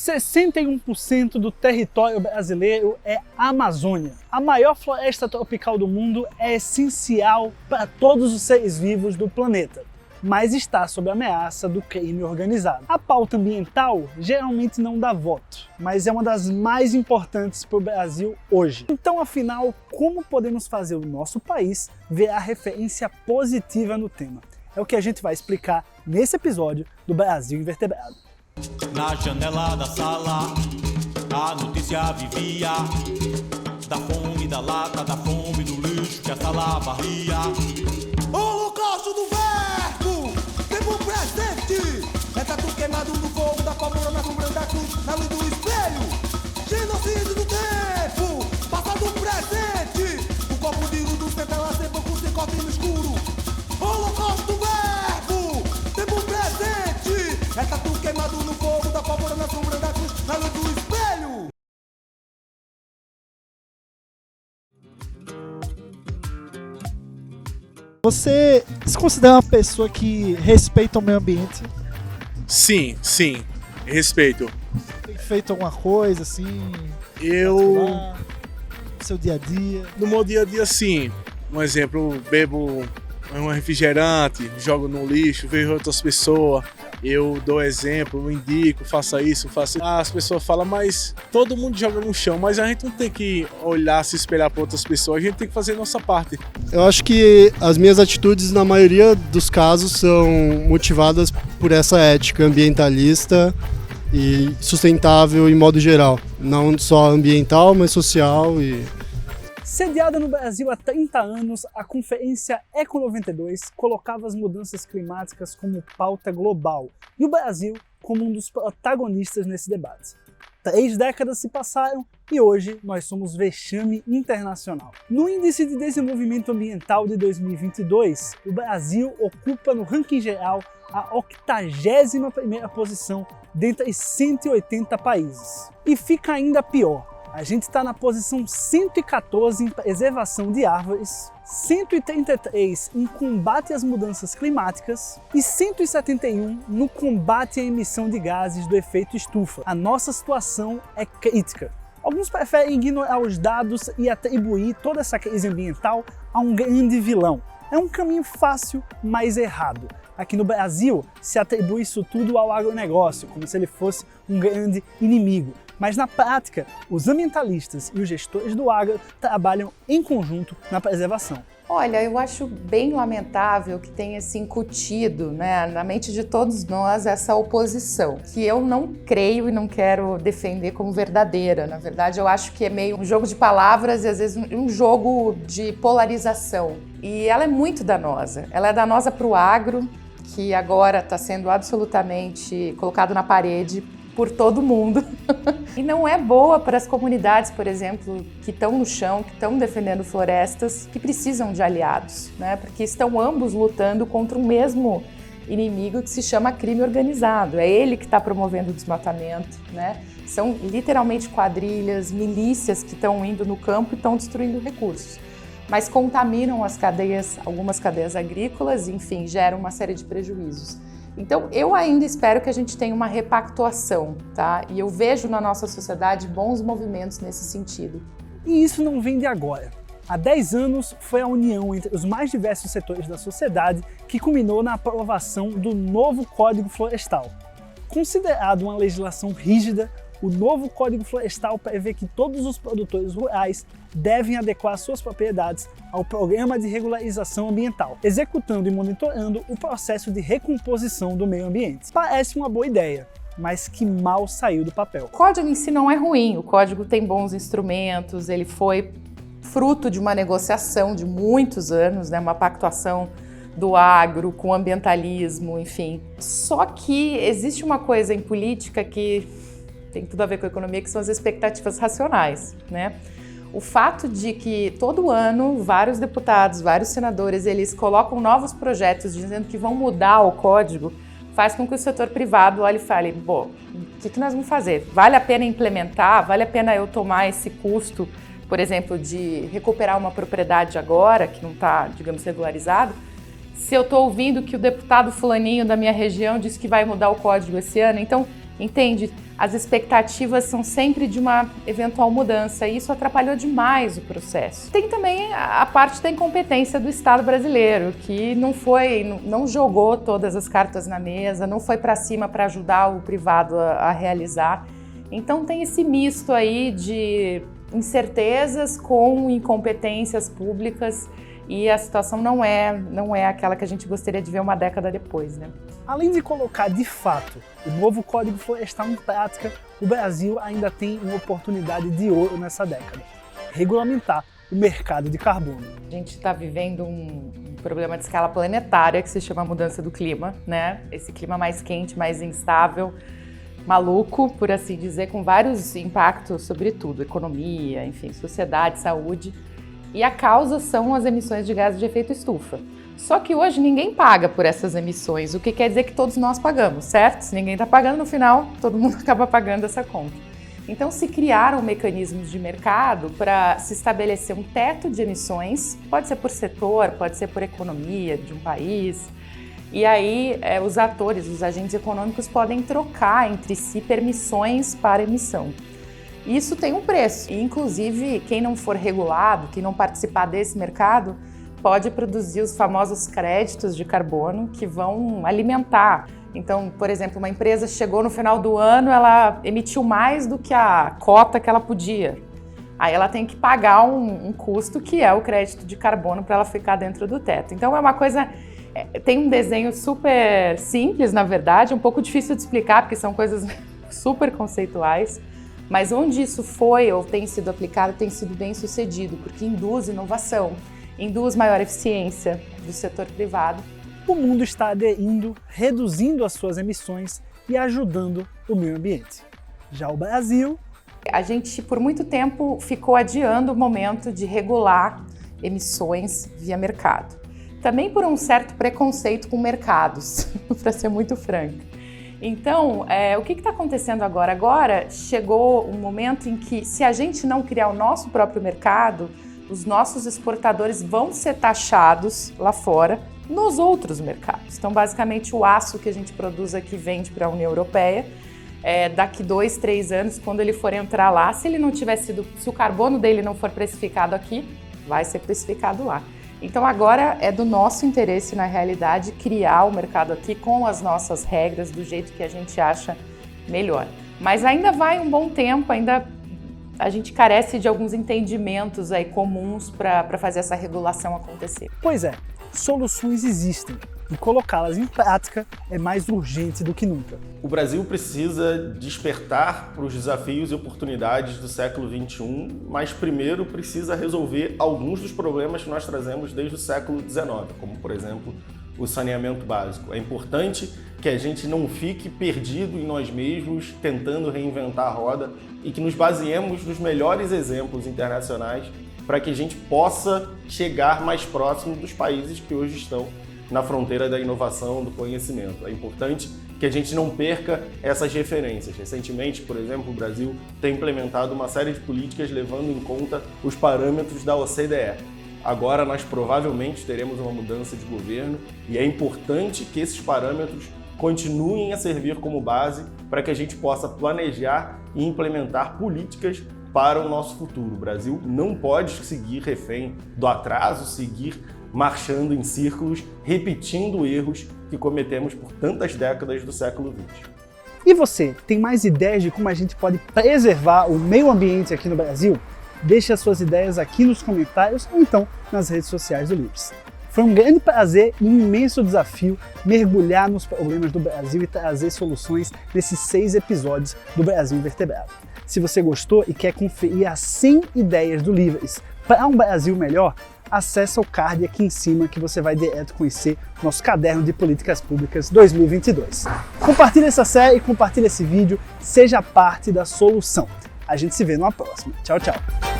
61% do território brasileiro é Amazônia. A maior floresta tropical do mundo é essencial para todos os seres vivos do planeta, mas está sob ameaça do crime organizado. A pauta ambiental geralmente não dá voto, mas é uma das mais importantes para o Brasil hoje. Então, afinal, como podemos fazer o nosso país virar referência positiva no tema? É o que a gente vai explicar nesse episódio do Brasil Invertebrado. Na janela da sala, a notícia vivia da fome da lata, da fome do lixo que a sala varria. Holocausto do verbo, tempo presente. É tatu queimado no fogo da pólvora na sombra da cruz, na luz do espelho. Genocídio do tempo, passado presente. O copo de luz do centro ela sem pouco se corta no escuro. Holocausto do verbo, tempo presente. É tatu queimado no fogo da pólvora na sombra da cruz, na luz do espelho. Você se considera uma pessoa que respeita o meio ambiente? Sim, respeito. Tem feito alguma coisa assim? Eu, particular, no seu dia a dia? no meu dia a dia, sim. Um exemplo, bebo um refrigerante, jogo no lixo, vejo outras pessoas, eu dou exemplo, eu indico, faça isso, faça isso. As pessoas falam, mas todo mundo joga no chão, mas a gente não tem que olhar, se espelhar para outras pessoas, a gente tem que fazer a nossa parte. Eu acho que as minhas atitudes, na maioria dos casos, são motivadas por essa ética ambientalista e sustentável em modo geral. Não só ambiental, mas social e... Sediada no Brasil há 30 anos, a Conferência Eco 92 colocava as mudanças climáticas como pauta global e o Brasil como um dos protagonistas nesse debate. 3 décadas se passaram e hoje nós somos vexame internacional. No Índice de Desenvolvimento Ambiental de 2022, o Brasil ocupa no ranking geral a 81ª posição dentre 180 países. E fica ainda pior. A gente está na posição 114 em preservação de árvores, 133 em combate às mudanças climáticas e 171 no combate à emissão de gases do efeito estufa. A nossa situação é crítica. Alguns preferem ignorar os dados e atribuir toda essa crise ambiental a um grande vilão. É um caminho fácil, mas errado. Aqui no Brasil, se atribui isso tudo ao agronegócio, como se ele fosse um grande inimigo. Mas na prática, os ambientalistas e os gestores do agro trabalham em conjunto na preservação. Olha, eu acho bem lamentável que tenha se incutido, na mente de todos nós essa oposição, que eu não creio e não quero defender como verdadeira. Na verdade, eu acho que é meio um jogo de palavras e às vezes um jogo de polarização. E ela é muito danosa. Ela é danosa para o agro, que agora está sendo absolutamente colocado na parede por todo mundo. E não é boa para as comunidades, por exemplo, que estão no chão, que estão defendendo florestas, que precisam de aliados, porque estão ambos lutando contra o mesmo inimigo que se chama crime organizado. É ele que está promovendo o desmatamento, São literalmente quadrilhas, milícias que estão indo no campo e estão destruindo recursos. Mas contaminam as cadeias, algumas cadeias agrícolas, enfim, geram uma série de prejuízos. Então, eu ainda espero que a gente tenha uma repactuação, tá? E eu vejo na nossa sociedade bons movimentos nesse sentido. E isso não vem de agora. Há 10 anos foi a união entre os mais diversos setores da sociedade que culminou na aprovação do novo Código Florestal. Considerado uma legislação rígida, o novo Código Florestal prevê que todos os produtores rurais devem adequar suas propriedades ao Programa de Regularização Ambiental, executando e monitorando o processo de recomposição do meio ambiente. Parece uma boa ideia, mas que mal saiu do papel. O código em si não é ruim, o código tem bons instrumentos, ele foi fruto de uma negociação de muitos anos, uma pactuação do agro com o ambientalismo, enfim. Só que existe uma coisa em política que tem tudo a ver com a economia, que são as expectativas racionais, O fato de que todo ano vários deputados, vários senadores, eles colocam novos projetos dizendo que vão mudar o código, faz com que o setor privado olhe e fale, o que nós vamos fazer? Vale a pena implementar? Vale a pena eu tomar esse custo, por exemplo, de recuperar uma propriedade agora, que não está, digamos, regularizado? Se eu estou ouvindo que o deputado fulaninho da minha região disse que vai mudar o código esse ano, então Entende? As expectativas são sempre de uma eventual mudança e isso atrapalhou demais o processo. Tem também a parte da incompetência do Estado brasileiro, que não jogou todas as cartas na mesa, não foi para cima para ajudar o privado a realizar. Então tem esse misto aí de incertezas com incompetências públicas e a situação não é aquela que a gente gostaria de ver uma década depois, né? Além de colocar de fato o novo Código Florestal em prática, o Brasil ainda tem uma oportunidade de ouro nessa década: regulamentar o mercado de carbono. A gente está vivendo um problema de escala planetária que se chama mudança do clima, né? Esse clima mais quente, mais instável, maluco, por assim dizer, com vários impactos sobre tudo, economia, enfim, sociedade, saúde. E a causa são as emissões de gases de efeito estufa. Só que hoje ninguém paga por essas emissões, o que quer dizer que todos nós pagamos, certo? Se ninguém está pagando, no final, todo mundo acaba pagando essa conta. Então, se criaram mecanismos de mercado para se estabelecer um teto de emissões, pode ser por setor, pode ser por economia de um país, e aí os atores, os agentes econômicos podem trocar entre si permissões para emissão. Isso tem um preço, e inclusive quem não for regulado, quem não participar desse mercado, pode produzir os famosos créditos de carbono que vão alimentar. Então, por exemplo, uma empresa chegou no final do ano, ela emitiu mais do que a cota que ela podia. Aí ela tem que pagar um custo que é o crédito de carbono para ela ficar dentro do teto. Então é uma coisa, tem um desenho super simples, na verdade, um pouco difícil de explicar porque são coisas super conceituais. Mas onde isso foi ou tem sido aplicado tem sido bem sucedido, porque induz inovação, induz maior eficiência do setor privado. O mundo está aderindo, reduzindo as suas emissões e ajudando o meio ambiente. Já o Brasil... A gente, por muito tempo, ficou adiando o momento de regular emissões via mercado. Também por um certo preconceito com mercados, para ser muito franca. Então, o que está acontecendo agora? Agora chegou um momento em que, se a gente não criar o nosso próprio mercado, os nossos exportadores vão ser taxados lá fora nos outros mercados. Então, basicamente, o aço que a gente produz aqui vende para a União Europeia. Daqui 2, 3 anos, quando ele for entrar lá, se o carbono dele não for precificado aqui, vai ser precificado lá. Então agora é do nosso interesse, na realidade, criar o mercado aqui com as nossas regras, do jeito que a gente acha melhor. Mas ainda vai um bom tempo, ainda a gente carece de alguns entendimentos aí comuns para fazer essa regulação acontecer. Pois é, soluções existem e colocá-las em prática é mais urgente do que nunca. O Brasil precisa despertar para os desafios e oportunidades do século XXI, mas primeiro precisa resolver alguns dos problemas que nós trazemos desde o século XIX, como, por exemplo, o saneamento básico. É importante que a gente não fique perdido em nós mesmos, tentando reinventar a roda, e que nos baseemos nos melhores exemplos internacionais para que a gente possa chegar mais próximo dos países que hoje estão na fronteira da inovação, do conhecimento. É importante que a gente não perca essas referências. Recentemente, por exemplo, o Brasil tem implementado uma série de políticas levando em conta os parâmetros da OCDE. Agora nós provavelmente teremos uma mudança de governo e é importante que esses parâmetros continuem a servir como base para que a gente possa planejar e implementar políticas para o nosso futuro. O Brasil não pode seguir refém do atraso, seguir marchando em círculos, repetindo erros que cometemos por tantas décadas do século XX. E você, tem mais ideias de como a gente pode preservar o meio ambiente aqui no Brasil? Deixe as suas ideias aqui nos comentários ou então nas redes sociais do Livres. Foi um grande prazer e um imenso desafio mergulhar nos problemas do Brasil e trazer soluções nesses 6 episódios do Brasil Invertebrado. Se você gostou e quer conferir as 100 ideias do Livres para um Brasil melhor, acesse o card aqui em cima que você vai direto conhecer nosso caderno de políticas públicas 2022. Compartilhe essa série, compartilhe esse vídeo, seja parte da solução. A gente se vê numa próxima. Tchau, tchau.